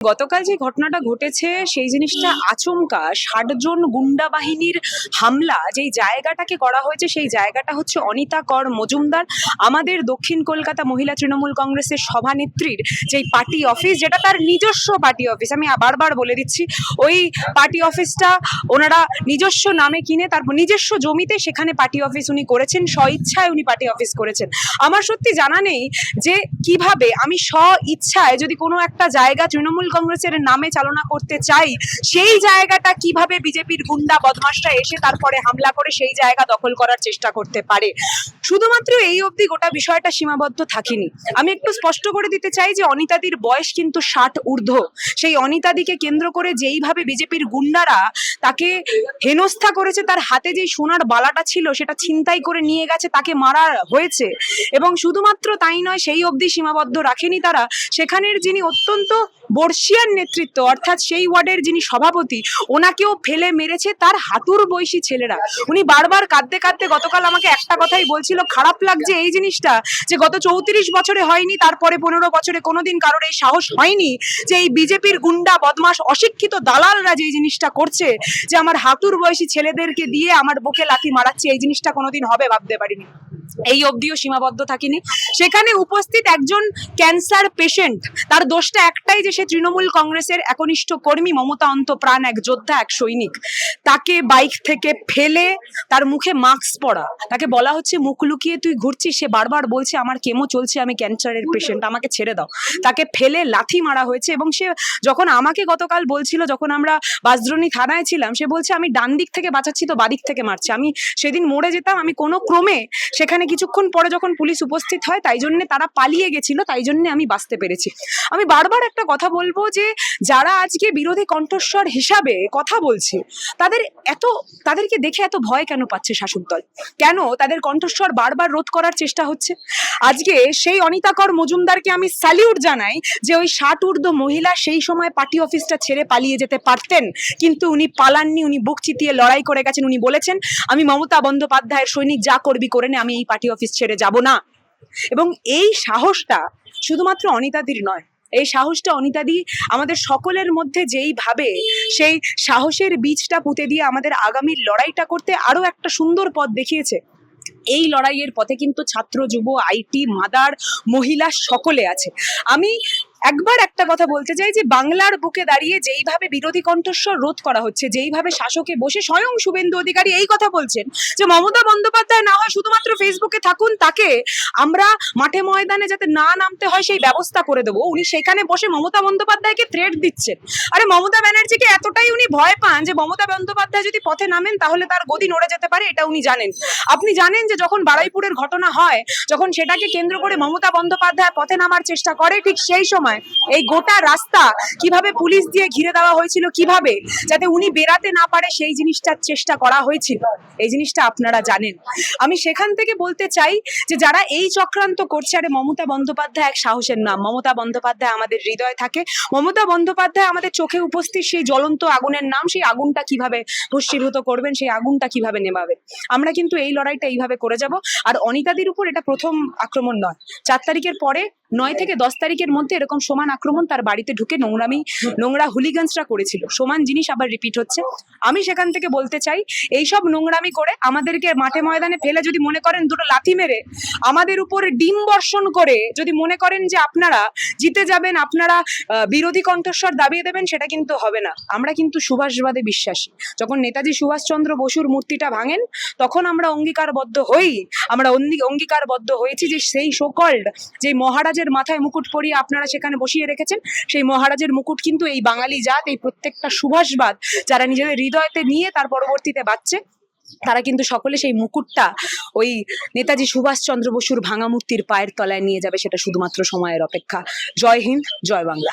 গতকাল যে ঘটনাটা ঘটেছে সেই জিনিসটা আচমকা ৬০ জন গুন্ডা বাহিনীর হামলা যেই জায়গাটাকে করা হয়েছে সেই জায়গাটা হচ্ছে অনিতা কর মজুমদার, আমাদের দক্ষিণ কলকাতা মহিলা তৃণমূল কংগ্রেসের সভানেত্রীর যেই পার্টি অফিস, যেটা তার নিজস্ব পার্টি অফিস। আমি বারবার বলে দিচ্ছি, ওই পার্টি অফিসটা ওনারা নিজস্ব নামে কিনে তারপর নিজস্ব জমিতে সেখানে পার্টি অফিস উনি করেছেন, স্বইচ্ছায় উনি পার্টি অফিস করেছেন। আমার সত্যি জানা নেই যে কিভাবে আমি স্বইচ্ছায় যদি কোনো একটা জায়গা তৃণমূল কংগ্রেসের নামে চালনা করতে চাই, সেই জায়গাটা কিভাবে বিজেপির গুন্ডা বদমাশরা এসে তারপরে হামলা করে সেই জায়গা দখল করার চেষ্টা করতে পারে। শুধুমাত্র এই অবধি গোটা বিষয়টা সীমাবদ্ধ থাকেনি। আমি একটু স্পষ্ট করে দিতে চাই যে অনিতাদির বয়স কিন্তু ৬০ ঊর্ধ্ব। সেই অনিতাদিকে কেন্দ্র করে যেইভাবে বিজেপির গুন্ডারা তাকে হেনস্থা করেছে, তার হাতে যে সোনার বালাটা ছিল সেটা ছিনতাই করে নিয়ে গেছে, তাকে মারা হয়েছে। এবং শুধুমাত্র তাই নয়, সেই অবধি সীমাবদ্ধ রাখেনি তারা, সেখানের যিনি অত্যন্ত বর্ষিয়ান নেতৃত্ব অর্থাৎ সেই ওয়ার্ডের যিনি সভাপতি, ওনাকেও ফেলে মেরেছে তার হাঁটুর বয়সী ছেলেরা। উনি বারবার কাঁদতে কাঁদতে গতকাল আমাকে একটা কথাই বলছিল, খারাপ লাগছে এই জিনিসটা যে গত ৩৪ বছরে হয়নি, তারপরে ১৫ বছরে কোনোদিন কারোর এই সাহস হয়নি যে এই বিজেপির গুন্ডা বদমাশ অশিক্ষিত দালালরা যে জিনিসটা করছে, যে আমার হাঁটুর বয়সী ছেলেদেরকে দিয়ে আমার বুকে লাথি মারাচ্ছে, এই জিনিসটা কোনোদিন হবে ভাবতে পারিনি। এই অবধিও সীমাবদ্ধ থাকিনি। সেখানে উপস্থিত একজন ক্যান্সার পেশেন্ট, তার দোষটা একটাই যে সে তৃণমূল কংগ্রেসের একনিষ্ঠ কর্মী, মমতা অন্তপ্রাণ, এক যোদ্ধা, এক সৈনিক। তাকে বাইক থেকে ফেলে তার মুখে মাস্ক পরা, তাকে বলা হচ্ছে মুখ লুকিয়ে তুই ঘুরছিস, সে বারবার বলছে আমার কেমো চলছে, আমি ক্যান্সারের পেশেন্ট, আমাকে ছেড়ে দাও। তাকে ফেলে লাথি মারা হয়েছে। এবং সে যখন আমাকে গতকাল বলছিল, যখন আমরা বাসদ্রোণী থানায় ছিলাম, সে বলছে আমি ডান দিক থেকে বাঁচাচ্ছি তো বাদিক থেকে মারছে, আমি সেদিন মরে যেতাম, আমি কোনো ক্রমে সেখানে কিছুক্ষণ পরে যখন পুলিশ উপস্থিত হয় তাই জন্য তারা পালিয়ে গেছিল, তাই জন্য আমি বাঁচতে পেরেছি। আমি বারবার একটা কথা বলবো যে যারা আজকে বিরোধী কণ্ঠস্বর হিসাবে কথা বলছে, তাদেরকে দেখে এত ভয় কেন পাচ্ছে শাসক দল? কেন তাদের কণ্ঠস্বর বারবার রোধ করার চেষ্টা হচ্ছে? আজকে সেই অনিতা কর মজুমদারকে আমি স্যালিউট জানাই যে ওই ৬০ ঊর্ধ্ব মহিলা সেই সময় পার্টি অফিসটা ছেড়ে পালিয়ে যেতে পারতেন, কিন্তু উনি পালাননি, উনি বুক চিতিয়ে লড়াই করে গেছেন। উনি বলেছেন আমি মমতা বন্দ্যোপাধ্যায়ের সৈনিক, যা করবি করে নে, আমি এই পার্টি অফিস ছেড়ে যাব না। এবং এই সাহসটা শুধুমাত্র অনিতাদির নয়, এই সাহসটা অনিতাদি আমাদের সকলের মধ্যে যেইভাবে সেই সাহসের বীজটা পুঁতে দিয়ে আমাদের আগামীর লড়াইটা করতে আরো একটা সুন্দর পথ দেখিয়েছে। এই লড়াইয়ের পথে কিন্তু ছাত্র, যুব, আইটি, মাদার, মহিলা সকলে আছে। আমি একবার একটা কথা বলতে চাই যে বাংলার বুকে দাঁড়িয়ে যেইভাবে বিরোধী কণ্ঠস্বর রোধ করা হচ্ছে, যেইভাবে শাসকে বসে স্বয়ং শুভেন্দু অধিকারী এই কথা বলছেন যে মমতা বন্দ্যোপাধ্যায় না হয় শুধুমাত্র ফেসবুকে থাকুন, তাকে আমরা মাঠে ময়দানে যাতে না নামতে হয় সেই ব্যবস্থা করে দেবো, উনি সেখানে বসে মমতা বন্দ্যোপাধ্যায়কে থ্রেট দিচ্ছেন। আরে মমতা ব্যানার্জিকে এতটাই উনি ভয় পান যে মমতা বন্দ্যোপাধ্যায় যদি পথে নামেন তাহলে তার গদি নড়ে যেতে পারে, এটা উনি জানেন। আপনি জানেন যে যখন বারুইপুরের ঘটনা হয়, যখন সেটাকে কেন্দ্র করে মমতা বন্দ্যোপাধ্যায় পথে নামার চেষ্টা করে, ঠিক সেই সময় এই গোটা রাস্তা কিভাবে পুলিশ দিয়ে ঘিরে দেওয়া হয়েছিল, কিভাবে যাতে উনি বেরাতে না পারে সেই জিনিসটার চেষ্টা করা হয়েছিল, এই জিনিসটা আপনারা জানেন। আমি সেখান থেকে বলতে চাই যে যারা এই চক্রান্ত করছে, আরে মমতা বন্দ্যোপাধ্যায় এক সাহসের নাম, মমতা বন্দ্যোপাধ্যায় আমাদের হৃদয়ে থাকে, মমতা বন্দ্যোপাধ্যায় আমাদের চোখে উপস্থিত সেই জ্বলন্ত আগুনের নাম, সেই আগুনটা কিভাবে ভস্মীভূত করবেন, সেই আগুনটা কিভাবে নেভাবেন। আমরা কিন্তু এই লড়াইটা এইভাবে করে যাব। আর অনিতাদির উপর এটা প্রথম আক্রমণ নয়, ৪ তারিখের পরে ৯ থেকে ১০ তারিখের মধ্যে এরকম সমান আক্রমণ তার বাড়িতে ঢুকে নোংরা হুলিগানসরা করেছিল, সমান জিনিস আবার রিপিট হচ্ছে। আমি সেখান থেকে বলতে চাই, এইসব নোংরামি করে আমাদেরকে মাঠে ময়দানে ফেলে যদি মনে করেন দুটো লাথি মেরে আমাদের উপর ডিম বর্ষণ করে যদি মনে করেন যে আপনারা জিতে যাবেন, আপনারা বিরোধী কণ্ঠস্বর দাবিয়ে দেবেন, সেটা কিন্তু হবে না। আমরা কিন্তু সুভাষবাদে বিশ্বাসী। যখন নেতাজি সুভাষচন্দ্র বসুর মূর্তিটা ভাঙেন তখন আমরা অঙ্গীকারবদ্ধ হয়েছি যে সেই সোকল্ড যে মহারাজের মাথায় মুকুট পরিয়ে আপনারা সেখানে বসিয়ে রেখেছেন, সেই মহারাজের মুকুট কিন্তু এই বাঙালি জাত, এই প্রত্যেকটা সুভাষবাদ যারা নিজেদের হৃদয়তে নিয়ে তার পরবর্তীতে বাঁচছে, তারা কিন্তু সকলে সেই মুকুটটা ওই নেতাজি সুভাষচন্দ্র বসুর ভাঙা মূর্তির পায়ের তলায় নিয়ে যাবে। সেটা শুধুমাত্র সময়ের অপেক্ষা। জয় হিন্দ, জয় বাংলা।